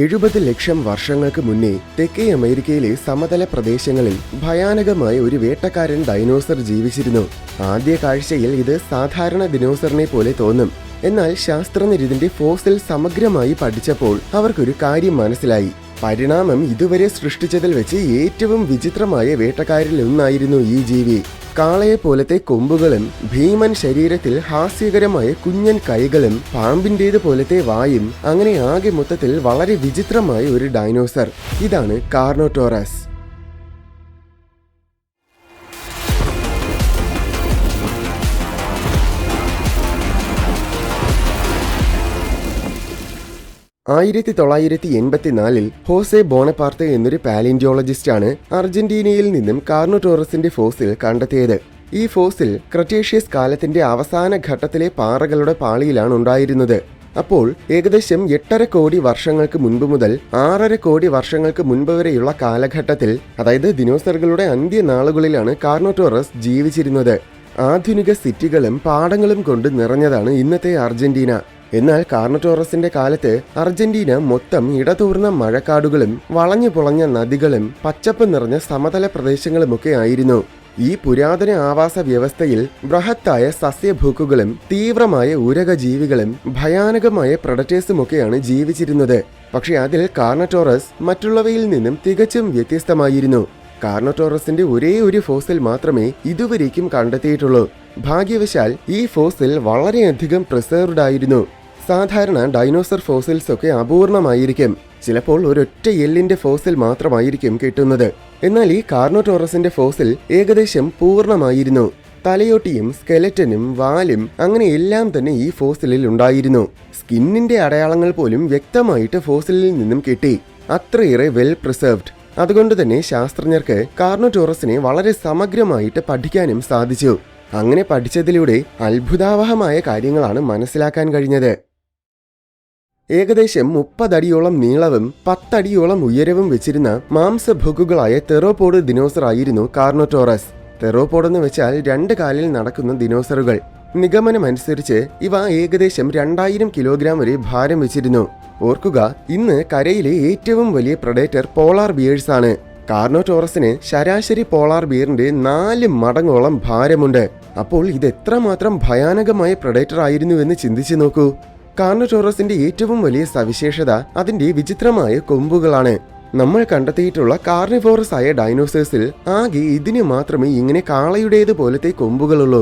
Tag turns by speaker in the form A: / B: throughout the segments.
A: 70 ലക്ഷം വർഷങ്ങൾക്ക് മുന്നേ തെക്കേ അമേരിക്കയിലെ സമതല പ്രദേശങ്ങളിൽ ഭയാനകമായ ഒരു വേട്ടക്കാരൻ ഡൈനോസർ ജീവിച്ചിരുന്നു. ആദ്യ കാഴ്ചയിൽ ഇത് സാധാരണ ദിനോസറിനെ പോലെ തോന്നും. എന്നാൽ ശാസ്ത്രജ്ഞർ ഇതിന്റെ ഫോസിൽ സമഗ്രമായി പഠിച്ചപ്പോൾ അവർക്കൊരു കാര്യം മനസ്സിലായി. പരിണാമം ഇതുവരെ സൃഷ്ടിച്ചതിൽ വെച്ച് ഏറ്റവും വിചിത്രമായ വേട്ടക്കാരിൽ ഒന്നായിരുന്നു ഈ ജീവി. കാളയെ പോലത്തെ കൊമ്പുകളും ഭീമൻ ശരീരത്തിൽ ഹാസ്യകരമായ കുഞ്ഞൻ കൈകളും പാമ്പിന്റേത് പോലത്തെ വായും, അങ്ങനെ ആകെ മൊത്തത്തിൽ വളരെ വിചിത്രമായ ഒരു ഡൈനോസർ. ഇതാണ് കാർനോടോറസ്. ആയിരത്തി 1984 ഹോസെ ബോണപാർത്തെ എന്നൊരു പാലിയോളജിസ്റ്റാണ് അർജന്റീനയിൽ നിന്നും കാർനോടോറസിന്റെ ഫോസിൽ കണ്ടെത്തിയത്. ഈ ഫോസിൽ ക്രറ്റേഷ്യസ് കാലത്തിന്റെ അവസാന ഘട്ടത്തിലെ പാറകളുടെ പാളിയിലാണ് ഉണ്ടായിരുന്നത്. അപ്പോൾ ഏകദേശം 8.5 കോടി വർഷങ്ങൾക്ക് മുൻപ് മുതൽ 6.5 കോടി വർഷങ്ങൾക്ക് മുൻപ് വരെയുള്ള കാലഘട്ടത്തിൽ, അതായത് ദിനോസറുകളുടെ അന്ത്യനാളുകളിലാണ് കാർനോടോറസ് ജീവിച്ചിരുന്നത്. ആധുനിക സിറ്റികളും പാടങ്ങളും കൊണ്ട് നിറഞ്ഞതാണ് ഇന്നത്തെ അർജന്റീന. എന്നാൽ കാർനോടോറസിന്റെ കാലത്ത് അർജന്റീന മൊത്തം ഇടതൂർന്ന മഴക്കാടുകളും വളഞ്ഞു പൊളഞ്ഞ നദികളും പച്ചപ്പ് നിറഞ്ഞ സമതല പ്രദേശങ്ങളുമൊക്കെ ആയിരുന്നു. ഈ പുരാതന ആവാസ വ്യവസ്ഥയിൽ ബൃഹത്തായ സസ്യഭൂക്കുകളും തീവ്രമായ ഉരകജീവികളും ഭയാനകമായ പ്രഡറ്റേഴ്സുമൊക്കെയാണ് ജീവിച്ചിരുന്നത്. പക്ഷെ അതിൽ കാർനോടോറസ് മറ്റുള്ളവയിൽ നിന്നും തികച്ചും വ്യത്യസ്തമായിരുന്നു. കാർനോടോറസിന്റെ ഒരേ ഒരു ഫോസിൽ മാത്രമേ ഇതുവരേക്കും കണ്ടെത്തിയിട്ടുള്ളൂ. ഭാഗ്യവശാൽ ഈ ഫോസിൽ വളരെയധികം പ്രിസർവ്ഡ് ആയിരുന്നു. സാധാരണ ഡൈനോസർ ഫോസിൽസ് ഒക്കെ അപൂർണമായിരിക്കും. ചിലപ്പോൾ ഒരൊറ്റ എല്ലിന്റെ ഫോസിൽ മാത്രമായിരിക്കും കിട്ടുന്നത്. എന്നാൽ ഈ കാർനോടോറസിന്റെ ഫോസിൽ ഏകദേശം പൂർണ്ണമായിരുന്നു. തലയോട്ടിയും സ്കെലറ്റനും വാലും അങ്ങനെ എല്ലാം തന്നെ ഈ ഫോസിലിൽ ഉണ്ടായിരുന്നു. സ്കിന്നിന്റെ അടയാളങ്ങൾ പോലും വ്യക്തമായിട്ട് ഫോസിലിൽ നിന്നും കിട്ടി. അത്രയേറെ വെൽ പ്രിസർവ്ഡ്. അതുകൊണ്ട് തന്നെ ശാസ്ത്രജ്ഞർക്ക് കാർനോടോറസിനെ വളരെ സമഗ്രമായിട്ട് പഠിക്കാനും സാധിച്ചു. അങ്ങനെ പഠിച്ചതിലൂടെ അത്ഭുതാവഹമായ കാര്യങ്ങളാണ് മനസ്സിലാക്കാൻ കഴിഞ്ഞത്. ഏകദേശം 30 അടിയോളം നീളവും 10 അടിയോളം ഉയരവും വെച്ചിരുന്ന മാംസഭുക്കുകളായ തെറോപോഡ് ദിനോസർ ആയിരുന്നു കാർനോടോറസ്. തെറോപോഡ് എന്ന് വെച്ചാൽ 2 കാലിൽ നടക്കുന്ന ദിനോസറുകൾ. നിഗമനമനുസരിച്ച് ഇവ ഏകദേശം 2000 കിലോഗ്രാം വരെ ഭാരം വെച്ചിരുന്നു. ഓർക്കുക, ഇന്ന് കരയിലെ ഏറ്റവും വലിയ പ്രഡേറ്റർ പോളാർ ബിയേഴ്സ് ആണ്. കാർനോടോറസിന് ശരാശരി പോളാർ ബിയറിന്റെ 4 മടങ്ങോളം ഭാരമുണ്ട്. അപ്പോൾ ഇത് എത്രമാത്രം ഭയാനകമായ പ്രഡേറ്റർ ആയിരുന്നുവെന്ന് ചിന്തിച്ചു നോക്കൂ. കാർനോടോറസിന്റെ ഏറ്റവും വലിയ സവിശേഷത അതിന്റെ വിചിത്രമായ കൊമ്പുകളാണ്. നമ്മൾ കണ്ടെത്തിയിട്ടുള്ള കാർണിവോറസ് ആയ ഡൈനോസേഴ്സിൽ ആകെ ഇതിന് മാത്രമേ ഇങ്ങനെ കാളയുടേത് പോലത്തെ കൊമ്പുകളുള്ളൂ.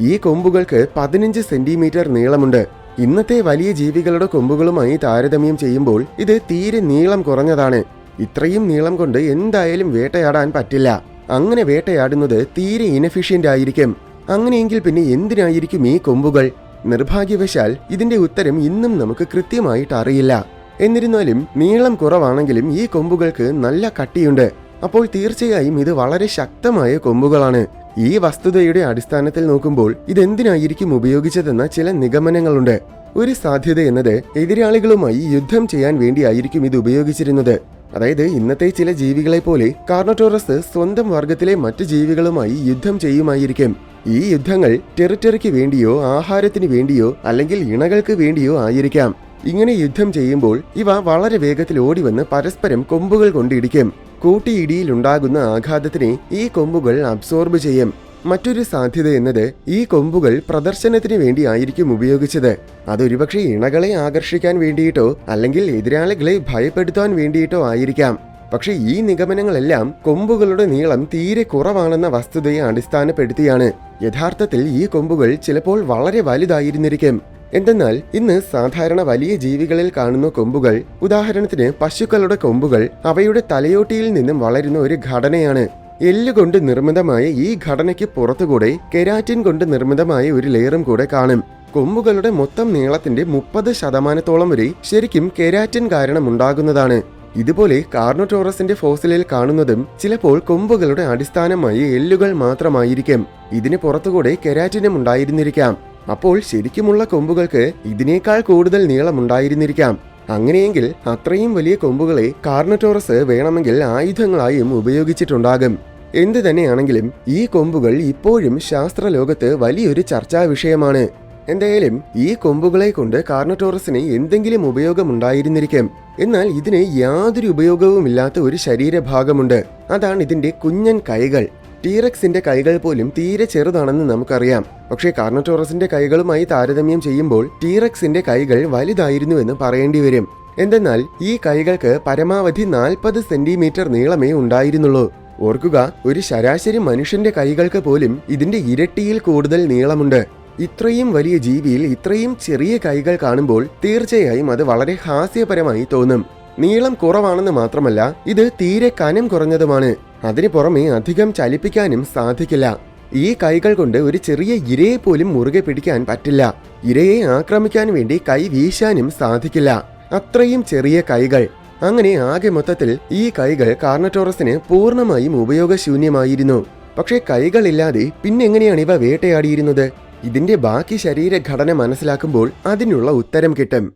A: ഈ കൊമ്പുകൾക്ക് 15 സെന്റിമീറ്റർ നീളമുണ്ട്. ഇന്നത്തെ വലിയ ജീവികളുടെ കൊമ്പുകളുമായി താരതമ്യം ചെയ്യുമ്പോൾ ഇത് തീരെ നീളം കുറഞ്ഞതാണ്. ഇത്രയും നീളം കൊണ്ട് എന്തായാലും വേട്ടയാടാൻ പറ്റില്ല. അങ്ങനെ വേട്ടയാടുന്നത് തീരെ ഇനഫിഷ്യന്റ് ആയിരിക്കും. അങ്ങനെയെങ്കിൽ പിന്നെ എന്തിനായിരിക്കും ഈ കൊമ്പുകൾ? നിർഭാഗ്യവശാൽ ഇതിന്റെ ഉത്തരം ഇന്നും നമുക്ക് കൃത്യമായിട്ട് അറിയില്ല. എന്നിരുന്നാലും നീളം കുറവാണെങ്കിലും ഈ കൊമ്പുകൾക്ക് നല്ല കട്ടിയുണ്ട്. അപ്പോൾ തീർച്ചയായും ഇത് വളരെ ശക്തമായ കൊമ്പുകളാണ്. ഈ വസ്തുതയുടെ അടിസ്ഥാനത്തിൽ നോക്കുമ്പോൾ ഇതെന്തിനായിരിക്കും ഉപയോഗിച്ചതെന്ന ചില നിഗമനങ്ങളുണ്ട്. ഒരു സാധ്യത എന്നത് എതിരാളികളുമായി യുദ്ധം ചെയ്യാൻ വേണ്ടിയായിരിക്കും ഇത് ഉപയോഗിച്ചിരുന്നത്. അതായത് ഇന്നത്തെ ചില ജീവികളെ പോലെ കാർനോടോറസ് സ്വന്തം വർഗത്തിലെ മറ്റു ജീവികളുമായി യുദ്ധം ചെയ്യുമായിരിക്കും. ഈ യുദ്ധങ്ങൾ ടെറിട്ടറിക്ക് വേണ്ടിയോ ആഹാരത്തിന് വേണ്ടിയോ അല്ലെങ്കിൽ ഇണകൾക്ക് വേണ്ടിയോ ആയിരിക്കാം. ഇങ്ങനെ യുദ്ധം ചെയ്യുമ്പോൾ ഇവ വളരെ വേഗത്തിൽ ഓടിവന്ന് പരസ്പരം കൊമ്പുകൾ കൊണ്ടിടിക്കും. കൂട്ടിയിടിയിലുണ്ടാകുന്ന ആഘാതത്തിനെ ഈ കൊമ്പുകൾ അബ്സോർബ് ചെയ്യും. മറ്റൊരു സാധ്യത എന്നത് ഈ കൊമ്പുകൾ പ്രദർശനത്തിന് വേണ്ടി ആയിരിക്കും ഉപയോഗിച്ചത്. അതൊരുപക്ഷെ ഇണകളെ ആകർഷിക്കാൻ വേണ്ടിയിട്ടോ അല്ലെങ്കിൽ എതിരാളികളെ ഭയപ്പെടുത്താൻ വേണ്ടിയിട്ടോ ആയിരിക്കാം. പക്ഷെ ഈ നിഗമനങ്ങളെല്ലാം കൊമ്പുകളുടെ നീളം തീരെ കുറവാണെന്ന വസ്തുതയെ അടിസ്ഥാനപ്പെടുത്തിയാണ്. യഥാർത്ഥത്തിൽ ഈ കൊമ്പുകൾ ചിലപ്പോൾ വളരെ വലുതായിരുന്നിരിക്കും. എന്തെന്നാൽ ഇന്ന് സാധാരണ വലിയ ജീവികളിൽ കാണുന്ന കൊമ്പുകൾ, ഉദാഹരണത്തിന് പശുക്കളുടെ കൊമ്പുകൾ, അവയുടെ തലയോട്ടിയിൽ നിന്നും വളരുന്ന ഒരു ഘടനയാണ്. എല്ലുകൊണ്ട് നിർമ്മിതമായ ഈ ഘടനയ്ക്ക് പുറത്തുകൂടെ കെരാറ്റിൻ കൊണ്ട് നിർമ്മിതമായ ഒരു ലെയറും കൂടെ കാണും. കൊമ്പുകളുടെ മൊത്തം നീളത്തിന്റെ 30% വരെ ശരിക്കും കെരാറ്റിൻ കാരണം ഉണ്ടാകുന്നതാണ്. ഇതുപോലെ കാർനോടോറസിന്റെ ഫോസിലിൽ കാണുന്നതും ചിലപ്പോൾ കൊമ്പുകളുടെ അടിസ്ഥാനമായി എല്ലുകൾ മാത്രമായിരിക്കും. ഇതിന് പുറത്തുകൂടെ കെരാറ്റിനും ഉണ്ടായിരുന്നിരിക്കാം. അപ്പോൾ ശരിക്കുമുള്ള കൊമ്പുകൾക്ക് ഇതിനേക്കാൾ കൂടുതൽ നീളമുണ്ടായിരുന്നിരിക്കാം. അങ്ങനെയെങ്കിൽ അത്രയും വലിയ കൊമ്പുകളെ കാർനോടോറസ് വേണമെങ്കിൽ ആയുധങ്ങളായും ഉപയോഗിച്ചിട്ടുണ്ടാകും. എന്തു തന്നെയാണെങ്കിലും ഈ കൊമ്പുകൾ ഇപ്പോഴും ശാസ്ത്രലോകത്ത് വലിയൊരു ചർച്ചാ വിഷയമാണ്. എന്തായാലും ഈ കൊമ്പുകളെ കൊണ്ട് കാർണോടോറസിന് എന്തെങ്കിലും ഉപയോഗമുണ്ടായിരുന്നിരിക്കും. എന്നാൽ ഇതിന് യാതൊരു ഉപയോഗവുമില്ലാത്ത ഒരു ശരീരഭാഗമുണ്ട്. അതാണ് ഇതിന്റെ കുഞ്ഞൻ കൈകൾ. ടീറക്സിന്റെ കൈകൾ പോലും തീരെ ചെറുതാണെന്ന് നമുക്കറിയാം. പക്ഷേ കാർണോടോറസിന്റെ കൈകളുമായി താരതമ്യം ചെയ്യുമ്പോൾ ടീറക്സിന്റെ കൈകൾ വലുതായിരുന്നുവെന്ന് പറയേണ്ടി വരും. എന്തെന്നാൽ ഈ കൈകൾക്ക് പരമാവധി 40 സെന്റിമീറ്റർ നീളമേ ഉണ്ടായിരുന്നുള്ളൂ. ഓർക്കുക, ഒരു ശരാശരി മനുഷ്യന്റെ കൈകൾക്ക് പോലും ഇതിന്റെ ഇരട്ടിയിൽ കൂടുതൽ നീളമുണ്ട്. ഇത്രയും വലിയ ജീവിയിൽ ഇത്രയും ചെറിയ കൈകൾ കാണുമ്പോൾ തീർച്ചയായും അത് വളരെ ഹാസ്യപരമായി തോന്നും. നീളം കുറവാണെന്ന് മാത്രമല്ല, ഇത് തീരെ കനം കുറഞ്ഞതുമാണ്. അതിനു പുറമെ അധികം ചലിപ്പിക്കാനും സാധിക്കില്ല. ഈ കൈകൾ കൊണ്ട് ഒരു ചെറിയ ഇരയെ പോലും മുറുകെ പിടിക്കാൻ പറ്റില്ല. ഇരയെ ആക്രമിക്കാൻ വേണ്ടി കൈ വീശാനും സാധിക്കില്ല. അത്രയും ചെറിയ കൈകൾ. അങ്ങനെ ആകെ മൊത്തത്തിൽ ഈ കൈകൾ കാർണോടോറസിന് പൂർണ്ണമായും ഉപയോഗശൂന്യമായിരുന്നു. പക്ഷേ കൈകളില്ലാതെ പിന്നെങ്ങനെയാണ് ഇവ വേട്ടയാടിയിരുന്നത്? ഇതിന്റെ ബാക്കി ശരീരഘടന മനസ്സിലാക്കുമ്പോൾ അതിനുള്ള ഉത്തരം കിട്ടും.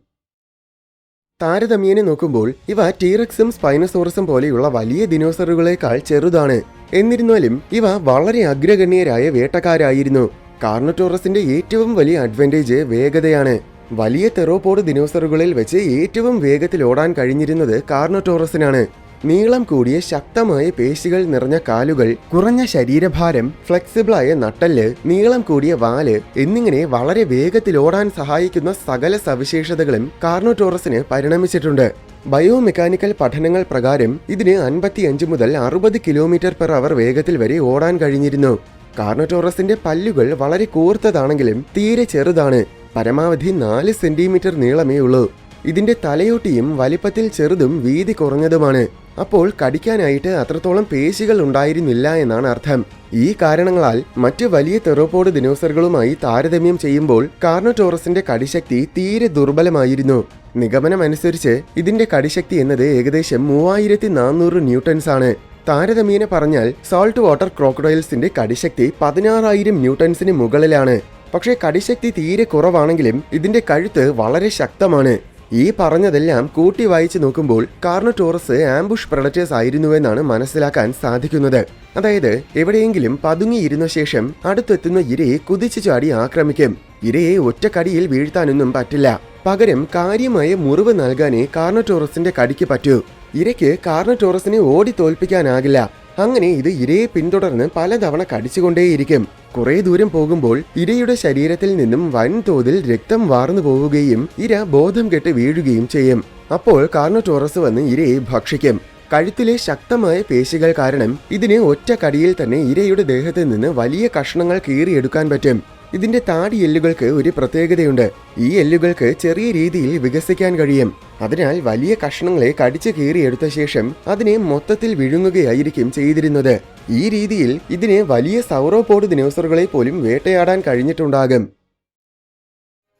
A: താരതമ്യേന നോക്കുമ്പോൾ ഇവ ടീറക്സും സ്പൈനോസോറസും പോലെയുള്ള വലിയ ദിനോസറുകളെക്കാൾ ചെറുതാണ്. എന്നിരുന്നാലും ഇവ വളരെ അഗ്രഗണ്യരായ വേട്ടക്കാരായിരുന്നു. കാർണോടോറസിന്റെ ഏറ്റവും വലിയ അഡ്വാൻറ്റേജ് വേഗതയാണ്. വലിയ തെറോപോഡ് ദിനോസറുകളിൽ വെച്ച് ഏറ്റവും വേഗത്തിൽ ഓടാൻ കഴിഞ്ഞിരുന്നത് കാർണോടോറസിനാണ്. നീളം കൂടിയ ശക്തമായ പേശികൾ നിറഞ്ഞ കാലുകൾ, കുറഞ്ഞ ശരീരഭാരം, ഫ്ലെക്സിബിളായ നട്ടെല്ല്, നീളം കൂടിയ വാല് എന്നിങ്ങനെ വളരെ വേഗത്തിൽ ഓടാൻ സഹായിക്കുന്ന സകല സവിശേഷതകളും കാർണോടോറസിന് പരിണമിച്ചിട്ടുണ്ട്. ബയോമെക്കാനിക്കൽ പഠനങ്ങൾ പ്രകാരം ഇതിന് 55 മുതൽ 60 km/h വേഗത്തിൽ വരെ ഓടാൻ കഴിഞ്ഞിരുന്നു. കാർണോടോറസിന്റെ പല്ലുകൾ വളരെ കൂർത്തതാണെങ്കിലും തീരെ ചെറുതാണ്. പരമാവധി 4 സെന്റിമീറ്റർ നീളമേ ഉള്ളൂ. ഇതിന്റെ തലയോട്ടിയും വലിപ്പത്തിൽ ചെറുതും വീതി കുറഞ്ഞതുമാണ്. അപ്പോൾ കടിക്കാനായിട്ട് അത്രത്തോളം പേശികൾ ഉണ്ടായിരുന്നില്ല എന്നാണ് അർത്ഥം. ഈ കാരണങ്ങളാൽ മറ്റു വലിയ തെറോപോഡ് ദിനോസറുകളുമായി താരതമ്യം ചെയ്യുമ്പോൾ കാർണോടോറസിന്റെ കടിശക്തി തീരെ ദുർബലമായിരുന്നു. നിഗമനമനുസരിച്ച് ഇതിന്റെ കടിശക്തി എന്നത് ഏകദേശം 3400 ന്യൂട്ടൺസ് ആണ്. താരതമ്യേന പറഞ്ഞാൽ സാൾട്ട് വാട്ടർ ക്രോക്കഡൈൽസിന്റെ കടിശക്തി 16000 ന്യൂട്ടൺസിന് മുകളിലാണ്. പക്ഷേ കടിശക്തി തീരെ കുറവാണെങ്കിലും ഇതിന്റെ കഴുത്ത് വളരെ ശക്തമാണ്. ഈ പറഞ്ഞതെല്ലാം കൂട്ടി വായിച്ചു നോക്കുമ്പോൾ കാർണോടോറസ് ആംബുഷ് പ്രഡറ്റേഴ്സ് ആയിരുന്നുവെന്നാണ് മനസ്സിലാക്കാൻ സാധിക്കുന്നത്. അതായത് എവിടെയെങ്കിലും പതുങ്ങിയിരുന്ന ശേഷം അടുത്തെത്തുന്ന ഇരയെ കുതിച്ചു ചാടി ആക്രമിക്കും. ഇരയെ ഒറ്റക്കടിയിൽ വീഴ്ത്താനൊന്നും പറ്റില്ല. പകരം കാര്യമായ മുറിവ് നൽകാനേ കാർണോടോറസിന്റെ കടിക്ക് പറ്റൂ. ഇരയ്ക്ക് കാർണോടോറസിനെ ഓടി തോൽപ്പിക്കാനാകില്ല. അങ്ങനെ ഇത് ഇരയെ പിന്തുടർന്ന് പലതവണ കടിച്ചുകൊണ്ടേയിരിക്കും. കുറെ ദൂരം പോകുമ്പോൾ ഇരയുടെ ശരീരത്തിൽ നിന്നും വൻതോതിൽ രക്തം വാർന്നു പോവുകയും ഇര ബോധം കെട്ട് വീഴുകയും ചെയ്യും. അപ്പോൾ കാർണോടോറസ് വന്ന് ഇരയെ ഭക്ഷിക്കും. കഴുത്തിലെ ശക്തമായ പേശികൾ കാരണം ഇതിന് ഒറ്റ കടിയിൽ തന്നെ ഇരയുടെ ദേഹത്ത് നിന്ന് വലിയ കഷ്ണങ്ങൾ കീറിയെടുക്കാൻ പറ്റും. ഇതിന്റെ താടി എല്ലുകൾക്ക് ഒരു പ്രത്യേകതയുണ്ട്. ഈ എല്ലുകൾക്ക് ചെറിയ രീതിയിൽ വികസിക്കാൻ കഴിയും. അതിനാൽ വലിയ കഷ്ണങ്ങളെ കടിച്ചു കീറിയെടുത്ത ശേഷം അതിനെ മൊത്തത്തിൽ വിഴുങ്ങുകയായിരിക്കും ചെയ്തിരുന്നത്. ഈ രീതിയിൽ ഇതിന് വലിയ സൗറോപോഡ് ദിനോസറുകളെ പോലും വേട്ടയാടാൻ കഴിഞ്ഞിട്ടുണ്ടാകും.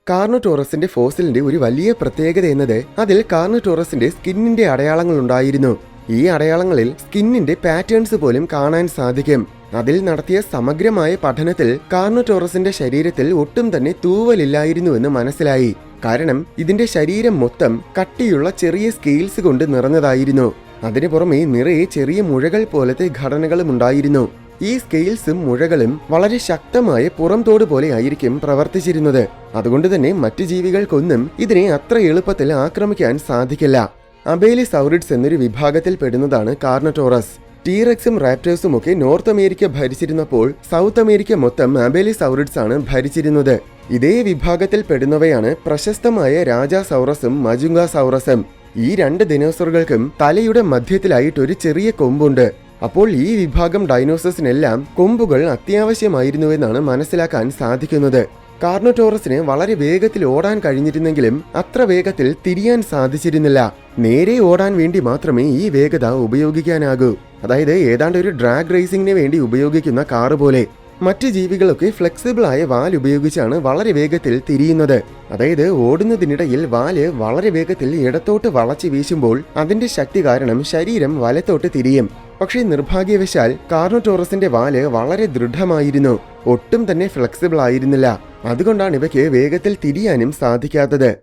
A: കാർണോടോറസിന്റെ ഫോസിലിന്റെ ഒരു വലിയ പ്രത്യേകത എന്നത് അതിൽ കാർണോടോറസിന്റെ സ്കിന്നിന്റെ അടയാളങ്ങൾ ഉണ്ടായിരുന്നു. ഈ അടയാളങ്ങളിൽ സ്കിന്നിന്റെ പാറ്റേൺസ് പോലും കാണാൻ സാധിക്കും. അതിൽ നടത്തിയ സമഗ്രമായ പഠനത്തിൽ കാർണോടോറസിന്റെ ശരീരത്തിൽ ഒട്ടും തന്നെ തൂവലില്ലായിരുന്നുവെന്ന് മനസ്സിലായി. കാരണം ഇതിന്റെ ശരീരം മൊത്തം കട്ടിയുള്ള ചെറിയ സ്കെയിൽസ് കൊണ്ട് നിറഞ്ഞതായിരുന്നു. അതിനു പുറമെ നിറയെ ചെറിയ മുഴകൾ പോലത്തെ ഘടനകളും ഉണ്ടായിരുന്നു. ഈ സ്കെയിൽസും മുഴകളും വളരെ ശക്തമായ പുറംതോട് പോലെ ആയിരിക്കും പ്രവർത്തിച്ചിരുന്നത്. അതുകൊണ്ട് തന്നെ മറ്റു ജീവികൾക്കൊന്നും ഇതിനെ അത്ര എളുപ്പത്തിൽ ആക്രമിക്കാൻ സാധിക്കില്ല. അബേലിസൗറിഡ്സ് എന്നൊരു വിഭാഗത്തിൽ പെടുന്നതാണ് കാർണോടോറസ്. ടീറക്സും റാപ്റ്റേഴ്സും ഒക്കെ നോർത്ത് അമേരിക്ക ഭരിച്ചിരുന്നപ്പോൾ സൗത്ത് അമേരിക്ക മൊത്തം അബേലിസൗറിഡ്സ് ആണ് ഭരിച്ചിരുന്നത്. ഇതേ വിഭാഗത്തിൽ പെടുന്നവയാണ് പ്രശസ്തമായ രാജാസൗറസും മജുംഗാസൗറസും. ഈ രണ്ട് ദിനോസറുകൾക്കും തലയുടെ മധ്യത്തിലായിട്ട് ഒരു ചെറിയ കൊമ്പുണ്ട്. അപ്പോൾ ഈ വിഭാഗം ഡൈനോസേഴ്സിനെല്ലാം കൊമ്പുകൾ അത്യാവശ്യമായിരുന്നുവെന്നാണ് മനസ്സിലാക്കാൻ സാധിക്കുന്നത്. കാർണോടോറസിന് വളരെ വേഗത്തിൽ ഓടാൻ കഴിഞ്ഞിരുന്നെങ്കിലും അത്ര വേഗത്തിൽ തിരിയാൻ സാധിച്ചിരുന്നില്ല. നേരെ ഓടാൻ വേണ്ടി മാത്രമേ ഈ വേഗത ഉപയോഗിക്കാനാകൂ. അതായത് ഏതാണ്ട് ഒരു ഡ്രാഗ് റേസിംഗിന് വേണ്ടി ഉപയോഗിക്കുന്ന കാറ് പോലെ. മറ്റ് ജീവികളൊക്കെ ഫ്ലെക്സിബിൾ ആയ വാൽ ഉപയോഗിച്ചാണ് വളരെ വേഗത്തിൽ തിരിയുന്നത്. അതായത് ഓടുന്നതിനിടയിൽ വാല് വളരെ വേഗത്തിൽ ഇടത്തോട്ട് വളച്ചു വീശുമ്പോൾ അതിന്റെ ശക്തി കാരണം ശരീരം വലത്തോട്ട് തിരിയും. പക്ഷേ നിർഭാഗ്യവശാൽ കാർണോടോറസിന്റെ വാല് വളരെ ദൃഢമായിരുന്നു. ഒട്ടും തന്നെ ഫ്ലെക്സിബിൾ ആയിരുന്നില്ല. അതുകൊണ്ടാണ് ഇവയ്ക്ക് വേഗത്തിൽ തിരിയാനും സാധിക്കാത്തത്.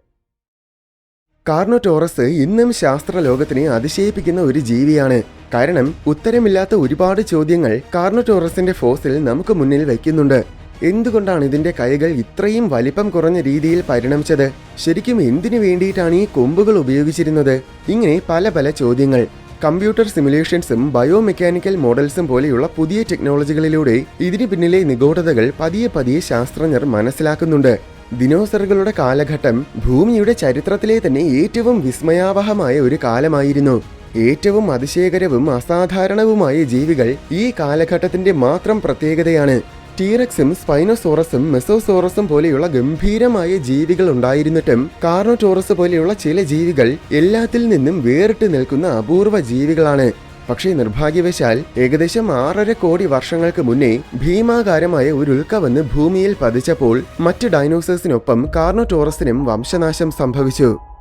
A: കാർണോടോറസ് ഇന്നും ശാസ്ത്രലോകത്തിനെ അതിശയിപ്പിക്കുന്ന ഒരു ജീവിയാണ്. കാരണം ഉത്തരമില്ലാത്ത ഒരുപാട് ചോദ്യങ്ങൾ കാർണോടോറസിന്റെ ഫോസിൽ നമുക്ക് മുന്നിൽ വയ്ക്കുന്നുണ്ട്. എന്തുകൊണ്ടാണ് ഇതിന്റെ കൈകൾ ഇത്രയും വലിപ്പം കുറഞ്ഞ രീതിയിൽ പരിണമിച്ചത്? ശരിക്കും എന്തിനു വേണ്ടിയിട്ടാണ് ഈ കൊമ്പുകൾ ഉപയോഗിച്ചിരുന്നത്? ഇങ്ങനെ പല പല ചോദ്യങ്ങൾ. കമ്പ്യൂട്ടർ സിമുലേഷൻസും ബയോമെക്കാനിക്കൽ മോഡൽസും പോലെയുള്ള പുതിയ ടെക്നോളജികളിലൂടെ ഇതിന് പിന്നിലെ നിഗൂഢതകൾ പതിയെ പതിയെ ശാസ്ത്രജ്ഞർ മനസ്സിലാക്കുന്നുണ്ട്. ദിനോസറുകളുടെ കാലഘട്ടം ഭൂമിയുടെ ചരിത്രത്തിലെ തന്നെ ഏറ്റവും വിസ്മയാവഹമായ ഒരു കാലമായിരുന്നു. ഏറ്റവും അതിശയകരവും അസാധാരണവുമായ ജീവികൾ ഈ കാലഘട്ടത്തിന്റെ മാത്രം പ്രത്യേകതയാണ്. ടീറക്സും സ്പൈനോസോറസും മെസോസോറസും പോലെയുള്ള ഗംഭീരമായ ജീവികൾ ഉണ്ടായിരുന്നിട്ടും കാർണോടോറസ് പോലെയുള്ള ചില ജീവികൾ എല്ലാത്തിൽ നിന്നും വേറിട്ട് നിൽക്കുന്ന അപൂർവ ജീവികളാണ്. പക്ഷേ നിർഭാഗ്യവശാൽ ഏകദേശം 6.5 കോടി വർഷങ്ങൾക്ക് മുന്നേ ഭീമാകാരമായ ഒരു ഉൽക്ക വന്ന് ഭൂമിയിൽ പതിച്ചപ്പോൾ മറ്റ് ഡൈനോസേഴ്സിനൊപ്പം കാർണോടോറസിനും വംശനാശം സംഭവിച്ചു.